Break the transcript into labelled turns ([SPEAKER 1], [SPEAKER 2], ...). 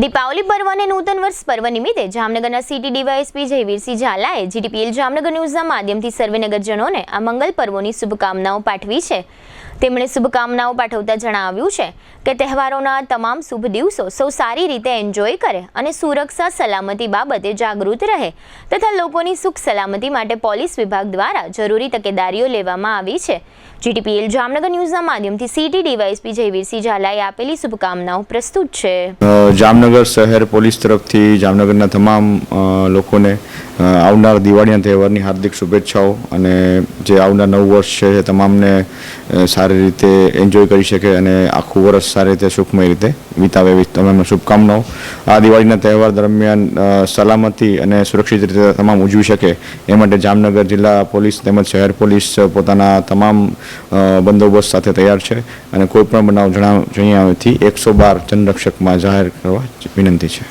[SPEAKER 1] દીપાવલી પર્વ અને નૂતન વર્ષ પર્વ નિમિત્તે જામનગરના સિટી ડીવાયએસપી જયવીરસિંહ ઝાલાએ જીટીપીએલ જામનગર ન્યૂઝના માધ્યમથી સર્વે નગરજનોને આ મંગલ પર્વોની શુભકામનાઓ પાઠવી છે। તેમણે શુભકામનાઓ પાઠવતા જણાવ્યું છે કે તહેવારોના તમામ શુભ દિવસો સૌ સારી રીતે એન્જોય કરે અને સુરક્ષા સલામતી બાબતે જાગૃત રહે તથા લોકોની સુખ સલામતી માટે પોલીસ વિભાગ દ્વારા જરૂરી તકેદારીઓ લેવામાં આવી છે। જીટીપીએલ જામનગર ન્યૂઝના માધ્યમથી સિટી ડીવાયએસપી જયવીરસિંહ ઝાલાએ આપેલી શુભકામનાઓ પ્રસ્તુત છે।
[SPEAKER 2] જામનગર શહેર પોલીસ તરફથી જામનગરના તમામ લોકોને આવનાર દિવાળીના તહેવારની હાર્દિક શુભેચ્છાઓ અને જે આવનાર નવું વર્ષ છે એ તમામને સારી રીતે એન્જોય કરી શકે અને આખું વર્ષ સારી રીતે સુખમય રીતે વિતાવે એવી તમામને શુભકામનાઓ। આ દિવાળીના તહેવાર દરમિયાન સલામતી અને સુરક્ષિત રીતે તમામ ઉજવી શકે એ માટે જામનગર જિલ્લા પોલીસ તેમજ શહેર પોલીસ પોતાના તમામ બંદોબસ્ત સાથે તૈયાર છે અને કોઈ પણ બનાવ જણાવવાથી 112 જનરક્ષકમાં જાહેર કરવા વિનંતી છે।